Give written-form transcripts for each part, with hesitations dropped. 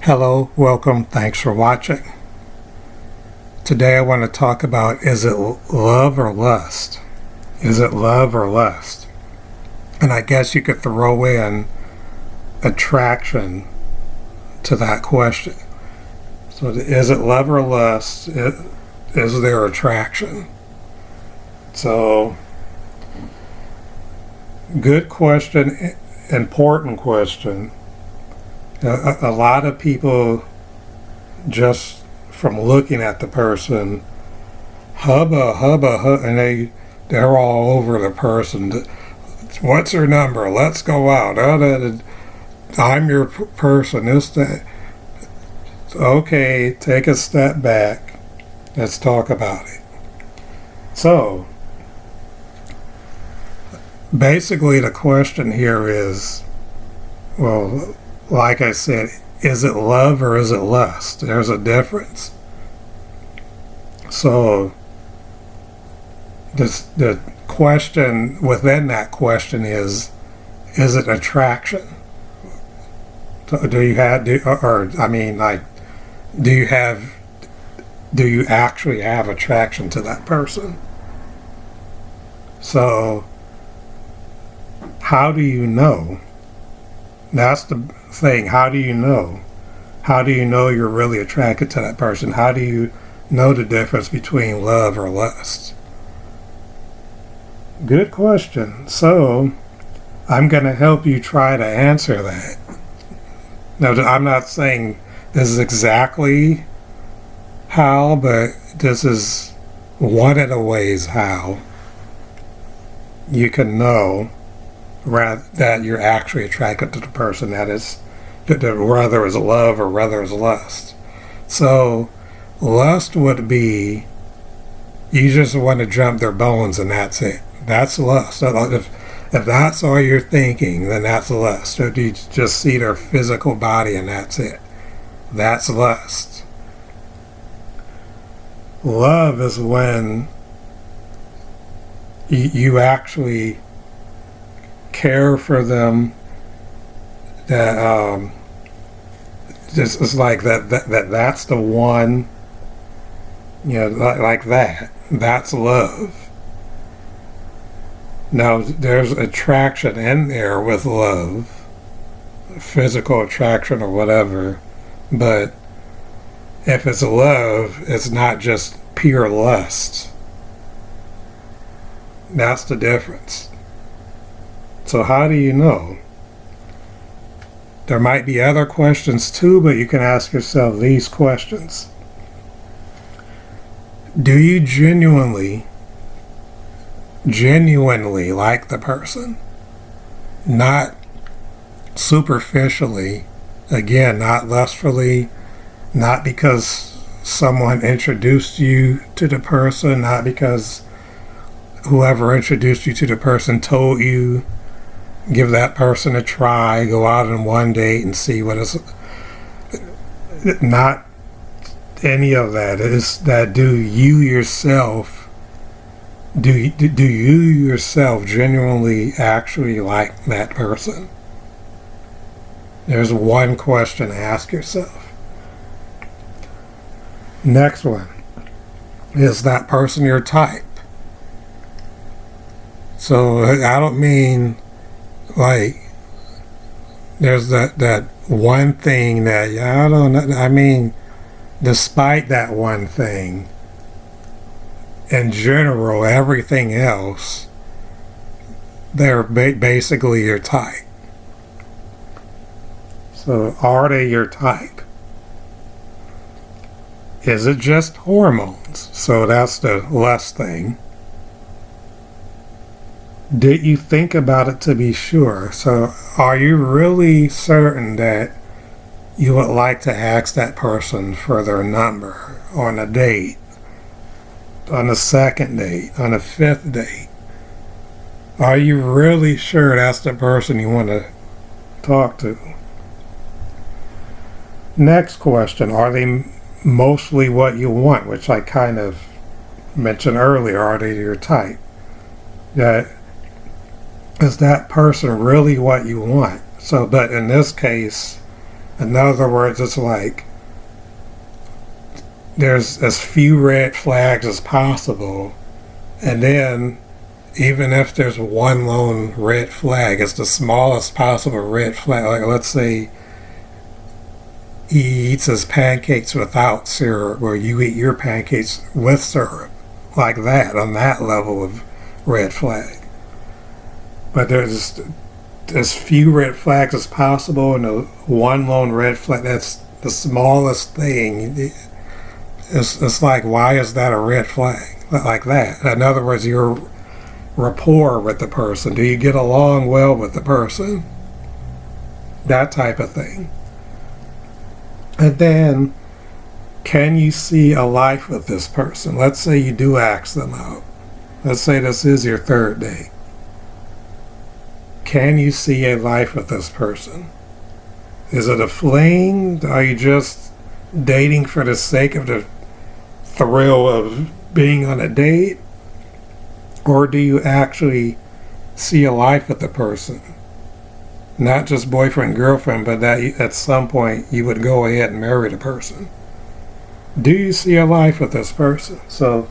Hello, welcome, thanks for watching. Today I want to talk about, is it love or lust? Is it love or lust? And I guess you could throw in attraction to that question. So is it love or lust? Is there attraction? So, good question, important question. A lot of people, just from looking at the person, hubba, and they're all over the person. What's her number? Let's go out. I'm your person. This, that. Okay, take a step back. Let's talk about it. So, basically the question here is, well, like I said, is it love or is it lust? There's a difference. So, the question within that question is it attraction? Do you actually have attraction to that person? So, how do you know? That's the thing. How do you know? How do you know you're really attracted to that person? How do you know the difference between love or lust? Good question. So, I'm going to help you try to answer that. Now, I'm not saying this is exactly how, but this is one of the ways how you can know that you're actually attracted to the person, that is, whether it's love or whether it's lust. So, lust would be, you just want to jump their bones and that's it. That's lust. If that's all you're thinking, then that's lust. If you just see their physical body and that's it, that's lust. Love is when you actually care for them, that it's like that's the one, like that's love. Now there's attraction in there with love, physical attraction or whatever, but if it's love, it's not just pure lust. That's the difference. So how do you know? There might be other questions too, but you can ask yourself these questions. Do you genuinely like the person? Not superficially, again, not lustfully, not because someone introduced you to the person, not because whoever introduced you to the person told you, give that person a try, go out on one date and see what is. Not any of that. It's that do you yourself genuinely actually like that person? There's one question to ask yourself. Next one. Is that person your type? So I don't mean like there's that one thing that I don't know. I mean, despite that one thing, in general, everything else, they're basically your type. So, are they your type? Is it just hormones? So that's the lust thing. Did you think about it to be sure? So are you really certain that you would like to ask that person for their number on a date, on a second date, on a fifth date? Are you really sure that's the person you want to talk to? Next question, are they mostly what you want? Which I kind of mentioned earlier. Are they your type? Is that person really what you want? So, but in this case, In other words, it's like there's as few red flags as possible, and then even if there's one lone red flag, it's the smallest possible red flag. Like, let's say he eats his pancakes without syrup, or you eat your pancakes with syrup, like that, on that level of red flag. But there's as few red flags as possible, and the one lone red flag, that's the smallest thing. It's like, why is that a red flag? Like that. In other words, your rapport with the person. Do you get along well with the person? That type of thing. And then, can you see a life with this person? Let's say you do ask them out. Let's say this is your third date. Can you see a life with this person? Is it a fling? Are you just dating for the sake of the thrill of being on a date? Or do you actually see a life with the person? Not just boyfriend, girlfriend, but that at some point you would go ahead and marry the person. Do you see a life with this person? So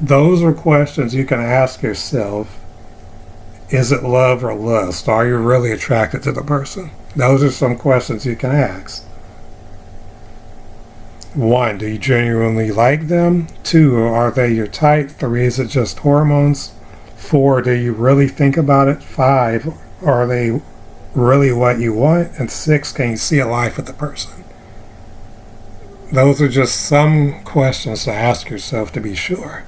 those are questions you can ask yourself. Is it love or lust? Are you really attracted to the person? Those are some questions you can ask. 1, do you genuinely like them? 2, are they your type? 3, is it just hormones? 4, do you really think about it? 5, are they really what you want? And 6, can you see a life with the person? Those are just some questions to ask yourself to be sure.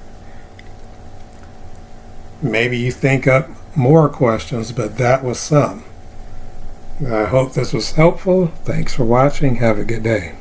Maybe you think up more questions, but that was some. I hope this was helpful. Thanks for watching. Have a good day.